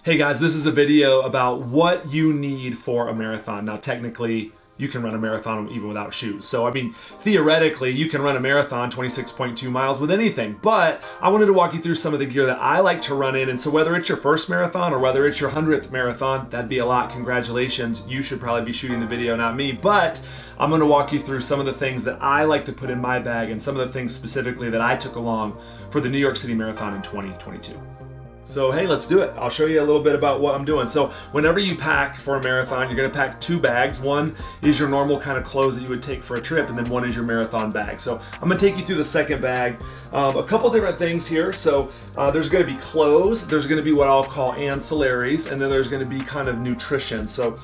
Hey guys, this is a video about what you need for a marathon. Now technically, you can run a marathon even without shoes. So I mean, theoretically, you can run a marathon 26.2 miles with anything, but I wanted to walk you through some of the gear that I like to run in. And so whether it's your first marathon or whether it's your 100th marathon, that'd be a lot. Congratulations. You should probably be shooting the video, not me, but I'm gonna walk you through some of the things that I like to put in my bag and some of the things specifically that I took along for the New York City Marathon in 2022. So hey, let's do it. I'll show you a little bit about what I'm doing. So whenever you pack for a marathon, you're gonna pack two bags. One is your normal kind of clothes that you would take for a trip, and then one is your marathon bag. So I'm gonna take you through the second bag. A couple different things here. So there's gonna be clothes, there's gonna be what I'll call ancillaries, and then there's gonna be kind of nutrition. So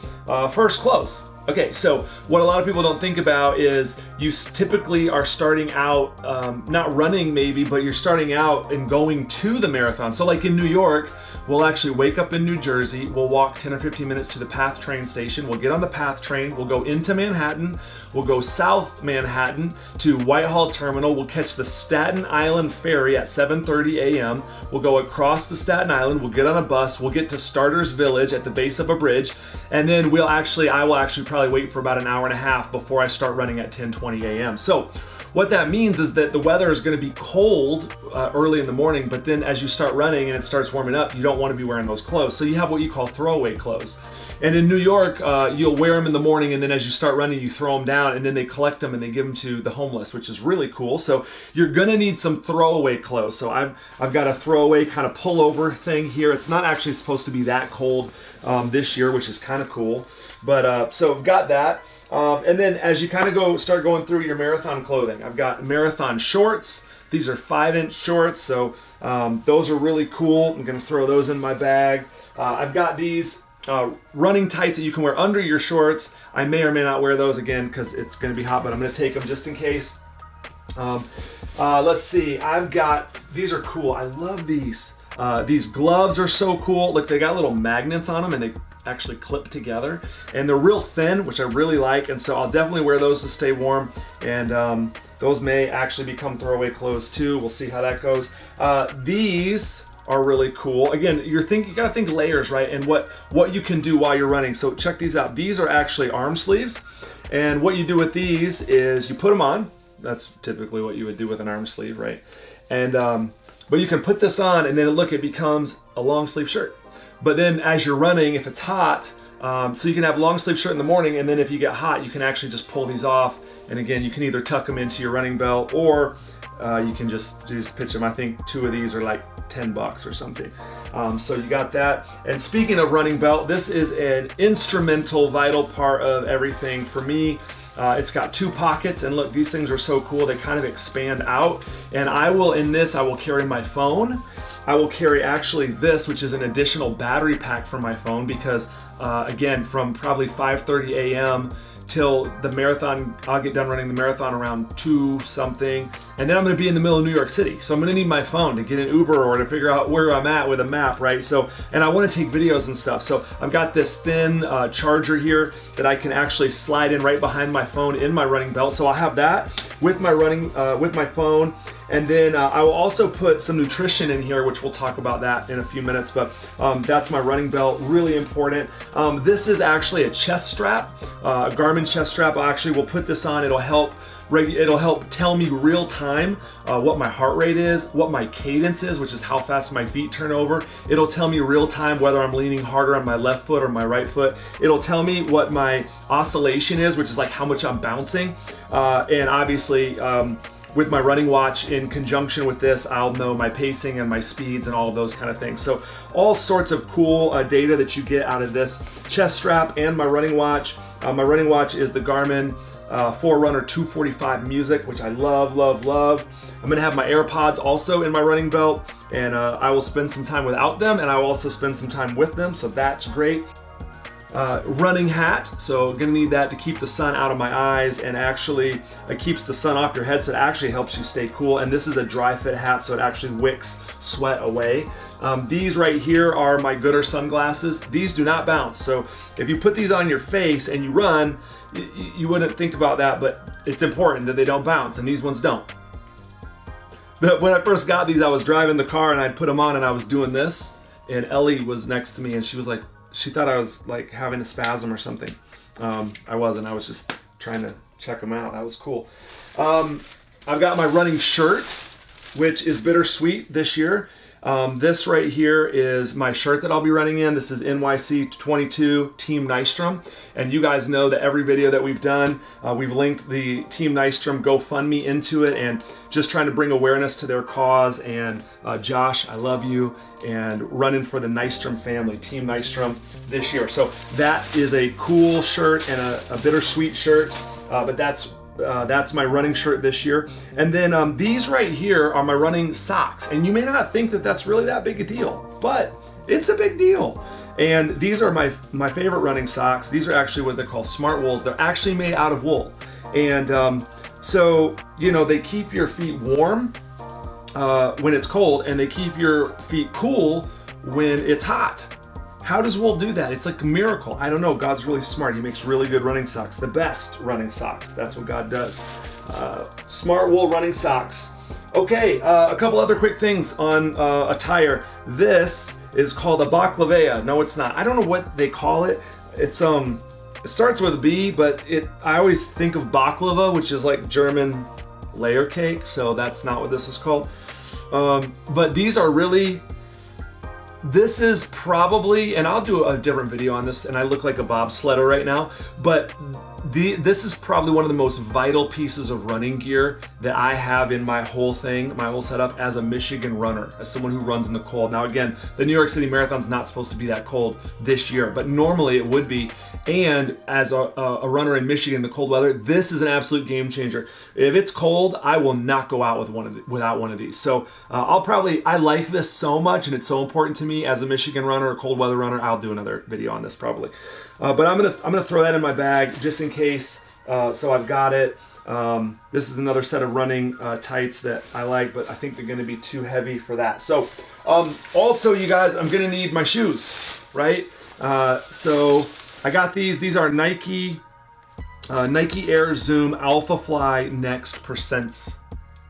first, clothes. Okay, so what a lot of people don't think about is you typically are starting out, not running maybe, but you're starting out and going to the marathon. So like in New York, we'll actually wake up in New Jersey, we'll walk 10 or 15 minutes to the PATH train station, we'll get on the PATH train, we'll go into Manhattan, we'll go South Manhattan to Whitehall Terminal, we'll catch the Staten Island ferry at 7:30 a.m., we'll go across to Staten Island, we'll get on a bus, we'll get to Starters Village at the base of a bridge, and then I will actually probably wait for about an hour and a half before I start running at 10:20 a.m. So what that means is that the weather is going to be cold early in the morning, but then as you start running and it starts warming up, you don't want to be wearing those clothes. So you have what you call throwaway clothes. And in New York, you'll wear them in the morning, and then as you start running, you throw them down, and then they collect them and they give them to the homeless, which is really cool. So you're gonna need some throwaway clothes. So I've got a throwaway kind of pullover thing here. It's not actually supposed to be that cold this year, which is kind of cool. But so I've got that. And then as you kind of start going through your marathon clothing, I've got marathon shorts. These are 5-inch shorts, so those are really cool. I'm gonna throw those in my bag. I've got these running tights that you can wear under your shorts. I may or may not wear those again because it's gonna be hot, but I'm gonna take them just in case. Let's see, these are cool. I love these. These gloves are so cool. Look, they got little magnets on them and they actually clip together, and they're real thin, which I really like, and so I'll definitely wear those to stay warm, and those may actually become throwaway clothes too. We'll see how that goes. These are really cool. Again, you gotta think layers, right? And what you can do while you're running. So check these out. These are actually arm sleeves, and what you do with these is you put them on. That's typically what you would do with an arm sleeve, right? And but you can put this on, and then look, it becomes a long sleeve shirt. But then as you're running, if it's hot, so you can have long sleeve shirt in the morning, and then if you get hot, you can actually just pull these off. And again, you can either tuck them into your running belt, or you can just pitch them. I think two of these are like $10 or something. So you got that. And speaking of running belt, this is an instrumental, vital part of everything for me. It's got two pockets, and look, these things are so cool. They kind of expand out, and I will carry my phone. I will carry actually this, which is an additional battery pack for my phone, because again, from probably 5:30 a.m. till the marathon, I'll get done running the marathon around 2 something, and then I'm gonna be in the middle of New York City. So I'm gonna need my phone to get an Uber or to figure out where I'm at with a map, right? So, and I wanna take videos and stuff. So I've got this thin charger here that I can actually slide in right behind my phone in my running belt. So I'll have that with my with my phone. And then I will also put some nutrition in here, which we'll talk about that in a few minutes, but that's my running belt, really important. This is actually a chest strap, a Garmin chest strap. I actually will put this on. It'll help tell me real time what my heart rate is, what my cadence is, which is how fast my feet turn over. It'll tell me real time whether I'm leaning harder on my left foot or my right foot. It'll tell me what my oscillation is, which is like how much I'm bouncing. And obviously, with my running watch in conjunction with this, I'll know my pacing and my speeds and all of those kind of things. So all sorts of cool data that you get out of this chest strap and my running watch. My running watch is the Garmin Forerunner 245 Music, which I love, love, love. I'm gonna have my AirPods also in my running belt, and I will spend some time without them, and I will also spend some time with them, so that's great. Running hat, so gonna need that to keep the sun out of my eyes, and actually it keeps the sun off your head, so it actually helps you stay cool. And this is a dry fit hat, so it actually wicks sweat away. These right here are my Gooder sunglasses. These do not bounce, so if you put these on your face and you run, you wouldn't think about that, but it's important that they don't bounce, and these ones don't. But when I first got these, I was driving the car and I'd put them on and I was doing this, and Ellie was next to me, and she was like, she thought I was like having a spasm or something. I wasn't. I was just trying to check them out. That was cool. I've got my running shirt, which is bittersweet this year. This right here is my shirt that I'll be running in. This is NYC 22 Team Nystrom. And you guys know that every video that we've done, we've linked the Team Nystrom GoFundMe into it, and just trying to bring awareness to their cause. And Josh, I love you, and running for the Nystrom family, Team Nystrom this year. So that is a cool shirt and a bittersweet shirt, but that's my running shirt this year. And then these right here are my running socks. And you may not think that that's really that big a deal, but it's a big deal. And these are my favorite running socks. These are actually what they call smart wools. They're actually made out of wool. And so, you know, they keep your feet warm when it's cold, and they keep your feet cool when it's hot. How does wool do that? It's like a miracle. I don't know. God's really smart. He makes really good running socks. The best running socks. That's what God does. Smart wool running socks. Okay, a couple other quick things on attire. This is called a baklava. No, it's not. I don't know what they call it. It's it starts with a B, but I always think of baklava, which is like German layer cake. So that's not what this is called. But these are really. This is probably, and I'll do a different video on this, and I look like a bobsledder right now, but this is probably one of the most vital pieces of running gear that I have in my whole thing, my whole setup as a Michigan runner, as someone who runs in the cold. Now again, the New York City Marathon's not supposed to be that cold this year, but normally it would be. And as a runner in Michigan in the cold weather, this is an absolute game changer. If it's cold, I will not go out without one of these. So I like this so much, and it's so important to me as a Michigan runner, a cold weather runner. I'll do another video on this probably. But I'm gonna throw that in my bag just in case. So I've got it. This is another set of running tights that I like, but I think they're gonna be too heavy for that. So also, you guys, I'm gonna need my shoes, right? So I got these. These are Nike Air Zoom Alpha Fly Next Percents.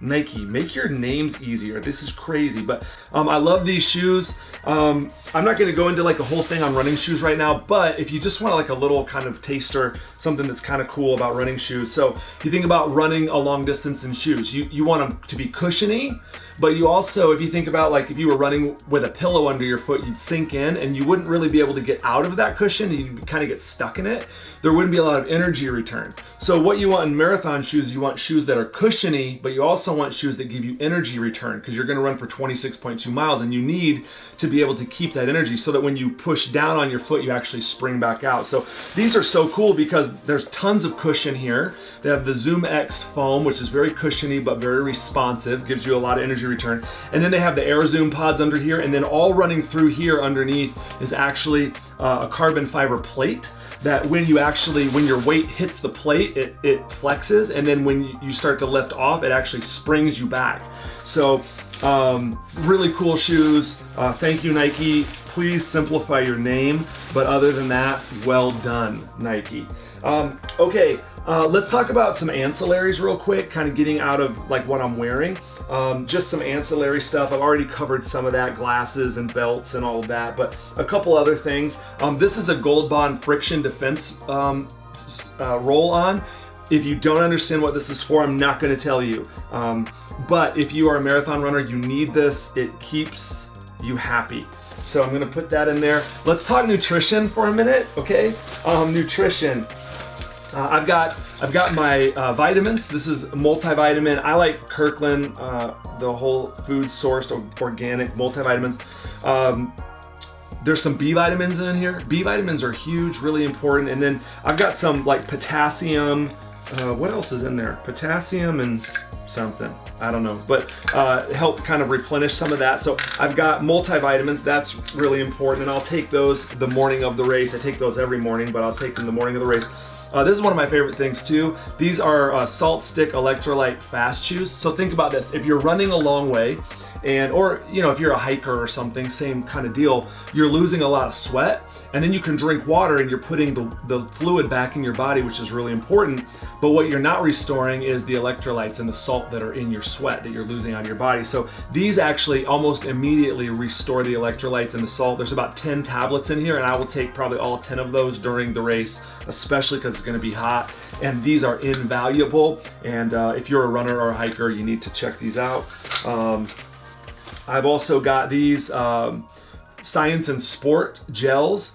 Nike, make your names easier. This is crazy, but I love these shoes. I'm not going to go into like a whole thing on running shoes right now, but if you just want like a little kind of taster, something that's kind of cool about running shoes. So you think about running a long distance in shoes, you want them to be cushiony, but you also, if you think about like if you were running with a pillow under your foot, you'd sink in and you wouldn't really be able to get out of that cushion. You'd kind of get stuck in it. There wouldn't be a lot of energy return. So what you want in marathon shoes, you want shoes that are cushiony, but you also want shoes that give you energy return, because you're going to run for 26.2 miles and you need to be able to keep that energy so that when you push down on your foot, you actually spring back out. So these are so cool because there's tons of cushion here. They have the Zoom X foam, which is very cushiony but very responsive, gives you a lot of energy return. And then they have the Air Zoom pods under here, and then all running through here underneath is actually a carbon fiber plate that when your weight hits the plate, it flexes, and then when you start to lift off, it actually springs you back. So really cool shoes. Thank you, Nike. Please simplify your name, but other than that, well done, Nike. Okay, let's talk about some ancillaries real quick, kind of getting out of like what I'm wearing. Just some ancillary stuff. I've already covered some of that, glasses and belts and all of that, but a couple other things. This is a Gold Bond friction defense roll-on. If you don't understand what this is for, I'm not going to tell you. But if you are a marathon runner, you need this. It keeps you happy. So I'm going to put that in there. Let's talk nutrition for a minute, okay? Nutrition. I've got my vitamins. This is multivitamin. I like Kirkland, the whole food sourced organic multivitamins. There's some B vitamins in here. B vitamins are huge, really important. And then I've got some like potassium. What else is in there? Potassium and something, I don't know, but help kind of replenish some of that. So I've got multivitamins. That's really important, and I'll take those the morning of the race. I take those every morning, but I'll take them the morning of the race. This is one of my favorite things too. These are Salt Stick Electrolyte Fast Chews. So think about this. If you're running a long way or if you're a hiker or something, same kind of deal. You're losing a lot of sweat, and then you can drink water and you're putting the fluid back in your body, which is really important. But what you're not restoring is the electrolytes and the salt that are in your sweat that you're losing out of your body. So these actually almost immediately restore the electrolytes and the salt. There's about 10 tablets in here, and I will take probably all 10 of those during the race, especially because it's going to be hot. And these are invaluable. And if you're a runner or a hiker, you need to check these out. I've also got these Science and Sport gels.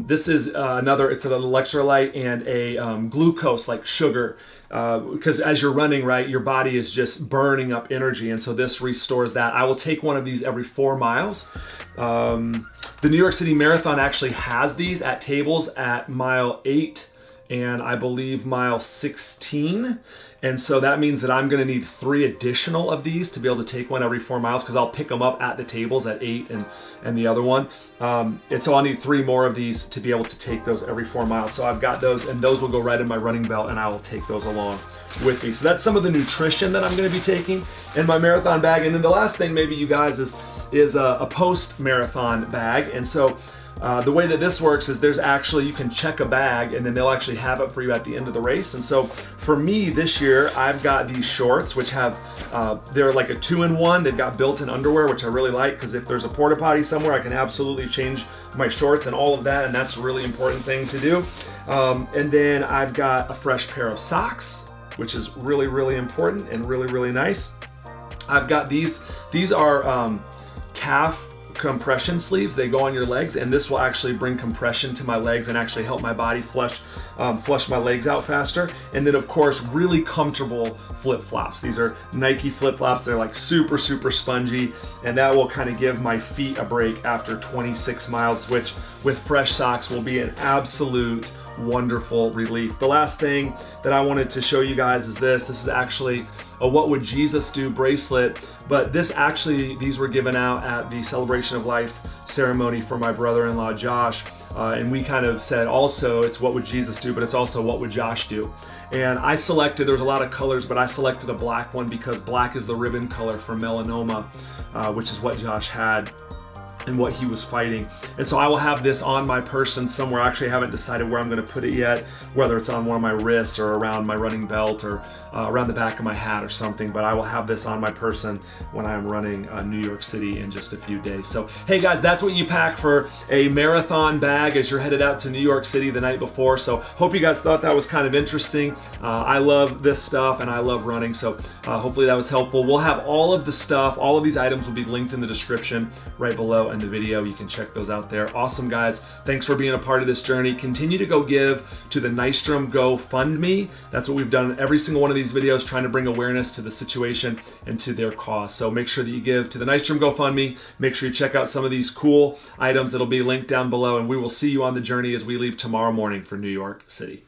This is it's an electrolyte and a glucose, like sugar, because as you're running, right, your body is just burning up energy, and so this restores that. I will take one of these every 4 miles. The New York City Marathon actually has these at tables at mile 8 and I believe mile 16. And so that means that I'm going to need 3 additional of these to be able to take one every 4 miles, because I'll pick them up at the tables at 8 and the other one. And so I'll need 3 more of these to be able to take those every 4 miles. So I've got those, and those will go right in my running belt, and I will take those along with me. So that's some of the nutrition that I'm going to be taking in my marathon bag. And then the last thing maybe, you guys, is a post-marathon bag. And so the way that this works is you can check a bag, and then they'll actually have it for you at the end of the race. And so for me this year, I've got these shorts, which have, they're like a 2-in-1. They've got built-in underwear, which I really like, because if there's a porta potty somewhere, I can absolutely change my shorts and all of that, and that's a really important thing to do. And then I've got a fresh pair of socks, which is really, really important and really, really nice. I've got these are calf compression sleeves. They go on your legs, and this will actually bring compression to my legs and actually help my body flush my legs out faster. And then of course, really comfortable flip-flops. These are Nike flip-flops. They're like super, super spongy, and that will kind of give my feet a break after 26 miles, which with fresh socks will be an absolute wonderful relief. The last thing that I wanted to show you guys is this. This is actually a What Would Jesus Do bracelet, but these were given out at the Celebration of Life ceremony for my brother-in-law Josh, and we kind of said also it's what would Jesus do, but it's also what would Josh do. And I selected, there was a lot of colors, but I selected a black one because black is the ribbon color for melanoma, which is what Josh had and what he was fighting. And so I will have this on my person somewhere. Actually, I haven't decided where I'm going to put it yet, whether it's on one of my wrists or around my running belt or around the back of my hat or something, but I will have this on my person when I'm running New York City in just a few days. So hey guys, that's what you pack for a marathon bag as you're headed out to New York City the night before. So hope you guys thought that was kind of interesting. I love this stuff and I love running, so hopefully that was helpful. We'll have all of the stuff, all of these items will be linked in the description right below in the video. You can check those out there. Awesome guys, thanks for being a part of this journey. Continue to go give to the Nystrom GoFundMe. That's what we've done in every single one of these videos, trying to bring awareness to the situation and to their cause. So make sure that you give to the Nystrom GoFundMe. Make sure you check out some of these cool items that'll be linked down below, and we will see you on the journey as we leave tomorrow morning for New York City.